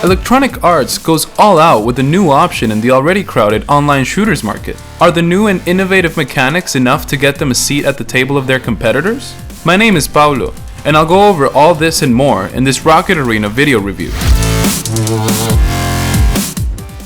Electronic Arts goes all out with a new option in the already crowded online shooters market. Are the new and innovative mechanics enough to get them a seat at the table of their competitors? My name is Paulo, and I'll go over all this and more in this Rocket Arena video review.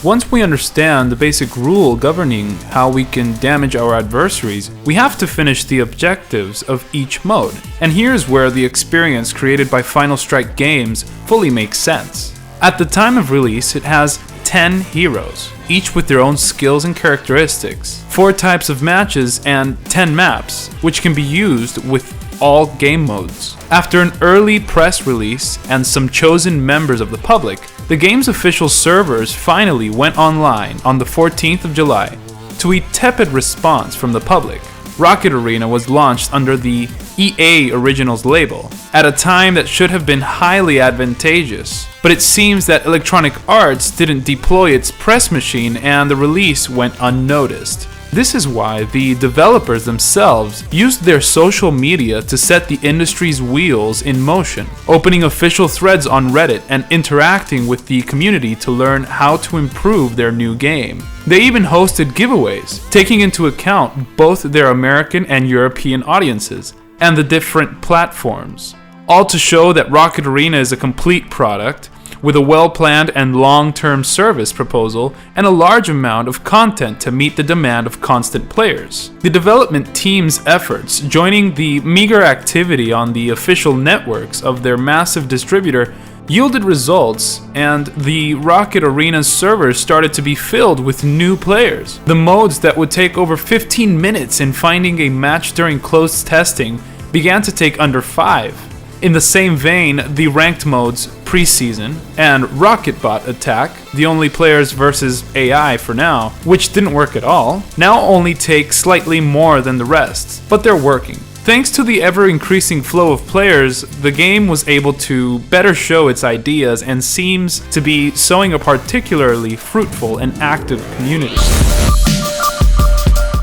Once we understand the basic rule governing how we can damage our adversaries, we have to finish the objectives of each mode. And here's where the experience created by Final Strike Games fully makes sense. At the time of release, it has 10 heroes, each with their own skills and characteristics, 4 types of matches, and 10 maps, which can be used with all game modes. After an early press release and some chosen members of the public, the game's official servers finally went online on the 14th of July. To a tepid response from the public, Rocket Arena was launched under the EA Originals label, at a time that should have been highly advantageous. But it seems that Electronic Arts didn't deploy its press machine and the release went unnoticed. This is why the developers themselves used their social media to set the industry's wheels in motion, opening official threads on Reddit and interacting with the community to learn how to improve their new game. They even hosted giveaways, taking into account both their American and European audiences, and the different platforms, all to show that Rocket Arena is a complete product, with a well-planned and long-term service proposal and a large amount of content to meet the demand of constant players. The development team's efforts, joining the meager activity on the official networks of their massive distributor, yielded results, and the Rocket Arena's servers started to be filled with new players. The modes that would take over 15 minutes in finding a match during closed testing began to take under 5. In the same vein, the ranked modes, Preseason, and Rocket Bot Attack, the only players versus AI for now, which didn't work at all, now only take slightly more than the rest, but they're working. Thanks to the ever-increasing flow of players, the game was able to better show its ideas and seems to be sowing a particularly fruitful and active community.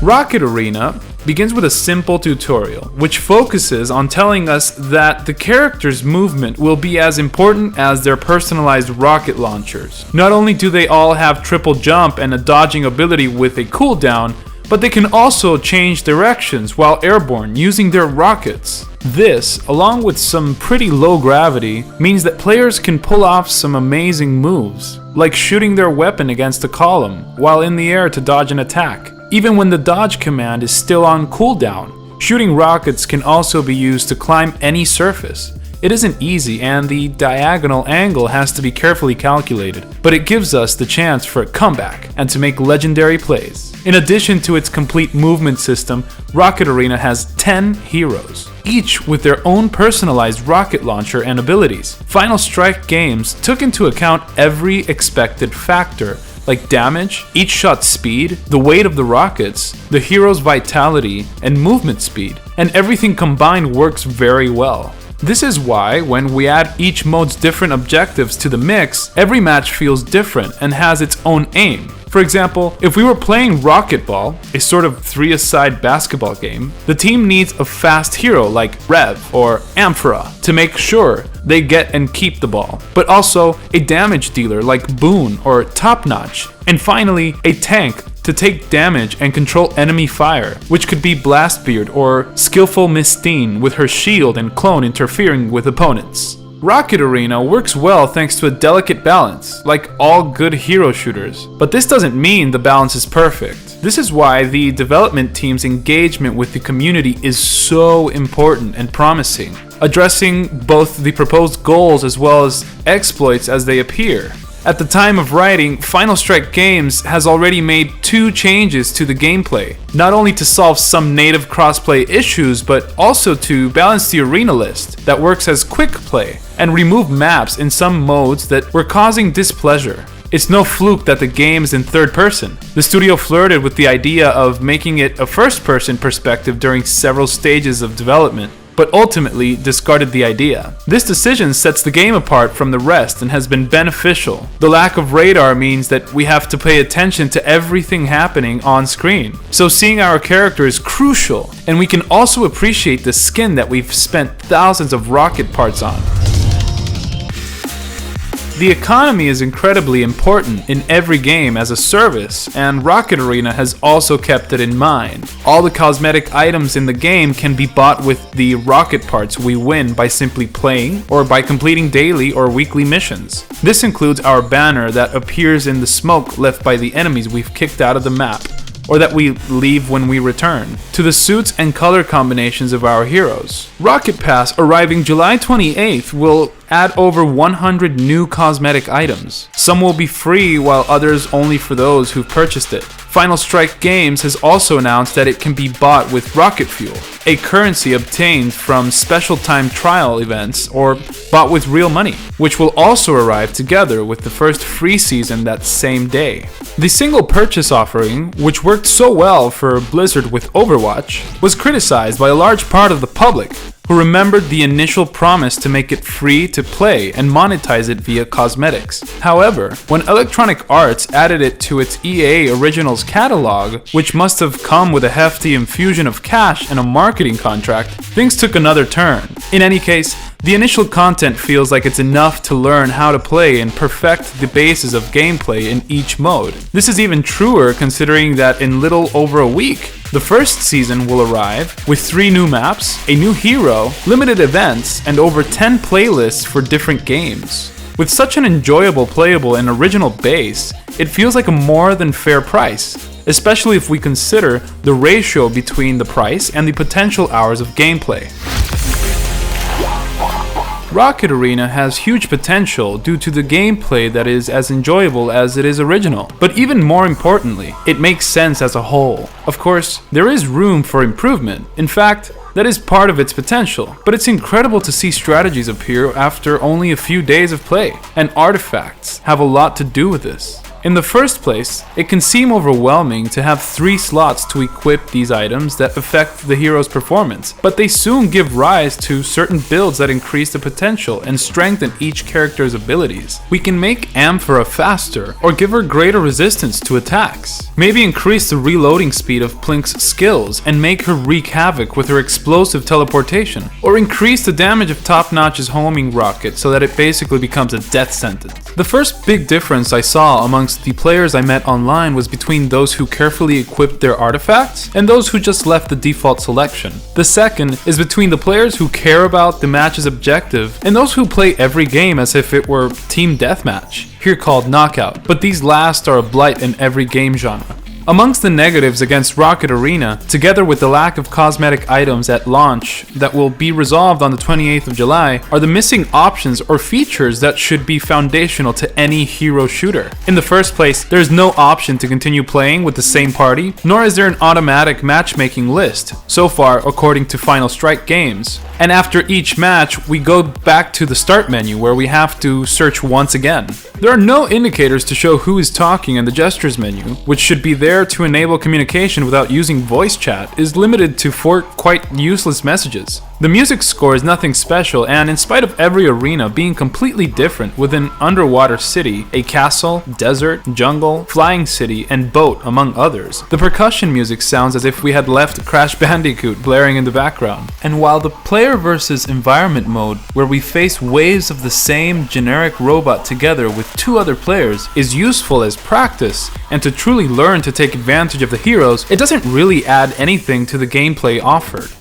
Rocket Arena begins with a simple tutorial, which focuses on telling us that the character's movement will be as important as their personalized rocket launchers. Not only do they all have triple jump and a dodging ability with a cooldown, but they can also change directions while airborne using their rockets. This, along with some pretty low gravity, means that players can pull off some amazing moves, like shooting their weapon against a column while in the air to dodge an attack, even when the dodge command is still on cooldown. Shooting rockets can also be used to climb any surface. It isn't easy, and the diagonal angle has to be carefully calculated, but it gives us the chance for a comeback and to make legendary plays. In addition to its complete movement system, Rocket Arena has 10 heroes, each with their own personalized rocket launcher and abilities. Final Strike Games took into account every expected factor, like damage, each shot's speed, the weight of the rockets, the hero's vitality, and movement speed, and everything combined works very well. This is why, when we add each mode's different objectives to the mix, every match feels different and has its own aim. For example, if we were playing Rocket Ball, a sort of 3-a-side basketball game, the team needs a fast hero like Rev or Amphora to make sure they get and keep the ball, but also a damage dealer like Boone or Top Notch, and finally a tank to take damage and control enemy fire, which could be Blastbeard or skillful Mistine with her shield and clone interfering with opponents. Rocket Arena works well thanks to a delicate balance, like all good hero shooters, but this doesn't mean the balance is perfect. This is why the development team's engagement with the community is so important and promising, addressing both the proposed goals as well as exploits as they appear. At the time of writing, Final Strike Games has already made 2 changes to the gameplay, not only to solve some native crossplay issues, but also to balance the arena list that works as quick play, and remove maps in some modes that were causing displeasure. It's no fluke that the game is in third person. The studio flirted with the idea of making it a first-person perspective during several stages of development, but ultimately discarded the idea. This decision sets the game apart from the rest and has been beneficial. The lack of radar means that we have to pay attention to everything happening on screen. So seeing our character is crucial, and we can also appreciate the skin that we've spent thousands of rocket parts on. The economy is incredibly important in every game as a service, and Rocket Arena has also kept it in mind. All the cosmetic items in the game can be bought with the rocket parts we win by simply playing or by completing daily or weekly missions. This includes our banner that appears in the smoke left by the enemies we've kicked out of the map, or that we leave when we return, to the suits and color combinations of our heroes. Rocket Pass, arriving July 28th, will add over 100 new cosmetic items. Some will be free, while others only for those who've purchased it. Final Strike Games has also announced that it can be bought with Rocket Fuel, a currency obtained from special time trial events or bought with real money, which will also arrive together with the first free season that same day. The single purchase offering, which worked so well for Blizzard with Overwatch, was criticized by a large part of the public, who remembered the initial promise to make it free to play and monetize it via cosmetics. However, when Electronic Arts added it to its EA Originals catalog, which must have come with a hefty infusion of cash and a marketing contract, things took another turn. In any case, the initial content feels like it's enough to learn how to play and perfect the basis of gameplay in each mode. This is even truer considering that in little over a week, the first season will arrive with 3 new maps, a new hero, limited events, and over 10 playlists for different games. With such an enjoyable, playable, and original base, it feels like a more than fair price, especially if we consider the ratio between the price and the potential hours of gameplay. Rocket Arena has huge potential due to the gameplay that is as enjoyable as it is original, but even more importantly, it makes sense as a whole. Of course, there is room for improvement. In fact, that is part of its potential, but it's incredible to see strategies appear after only a few days of play, and artifacts have a lot to do with this. In the first place, it can seem overwhelming to have 3 slots to equip these items that affect the hero's performance, but they soon give rise to certain builds that increase the potential and strengthen each character's abilities. We can make Amphora faster, or give her greater resistance to attacks. Maybe increase the reloading speed of Plink's skills and make her wreak havoc with her explosive teleportation, or increase the damage of Top-Notch's homing rocket so that it basically becomes a death sentence. The first big difference I saw amongst the players I met online was between those who carefully equipped their artifacts and those who just left the default selection. The second is between the players who care about the match's objective and those who play every game as if it were team deathmatch, here called knockout, but these last are a blight in every game genre. Amongst the negatives against Rocket Arena, together with the lack of cosmetic items at launch that will be resolved on the 28th of July, are the missing options or features that should be foundational to any hero shooter. In the first place, there is no option to continue playing with the same party, nor is there an automatic matchmaking list, so far according to Final Strike Games. And after each match, we go back to the start menu where we have to search once again. There are no indicators to show who is talking, and the gestures menu, which should be there to enable communication without using voice chat, is limited to 4 quite useless messages. The music score is nothing special, and in spite of every arena being completely different with an underwater city, a castle, desert, jungle, flying city, and boat among others, the percussion music sounds as if we had left Crash Bandicoot blaring in the background. And while the player versus environment mode, where we face waves of the same generic robot together with 2 other players, is useful as practice and to truly learn to take advantage of the heroes, it doesn't really add anything to the gameplay offered.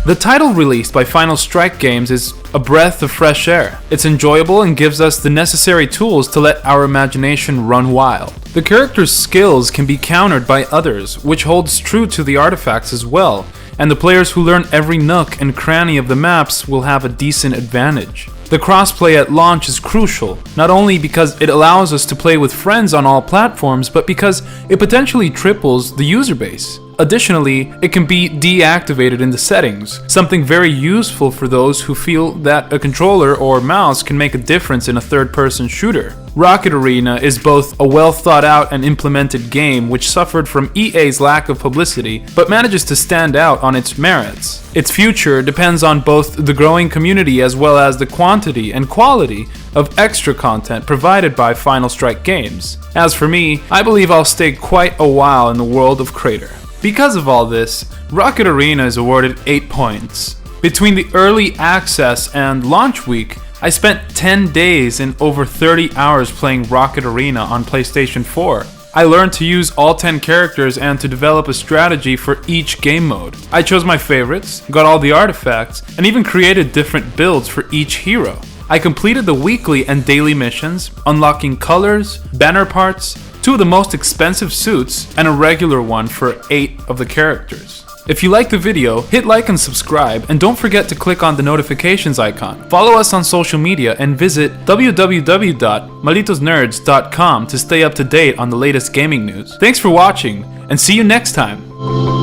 The title released by Final Strike Games is a breath of fresh air. It's enjoyable and gives us the necessary tools to let our imagination run wild. The character's skills can be countered by others, which holds true to the artifacts as well, and the players who learn every nook and cranny of the maps will have a decent advantage. The crossplay at launch is crucial, not only because it allows us to play with friends on all platforms, but because it potentially triples the user base. Additionally, it can be deactivated in the settings, something very useful for those who feel that a controller or mouse can make a difference in a third-person shooter. Rocket Arena is both a well-thought-out and implemented game which suffered from EA's lack of publicity, but manages to stand out on its merits. Its future depends on both the growing community as well as the quantity and quality of extra content provided by Final Strike Games. As for me, I believe I'll stay quite a while in the world of Crater. Because of all this, Rocket Arena is awarded 8 points. Between the early access and launch week, I spent 10 days and over 30 hours playing Rocket Arena on PlayStation 4. I learned to use all 10 characters and to develop a strategy for each game mode. I chose my favorites, got all the artifacts, and even created different builds for each hero. I completed the weekly and daily missions, unlocking colors, banner parts, 2 of the most expensive suits, and a regular one for 8 of the characters. If you liked the video, hit like and subscribe, and don't forget to click on the notifications icon. Follow us on social media and visit www.malditosnerds.com to stay up to date on the latest gaming news. Thanks for watching, and see you next time!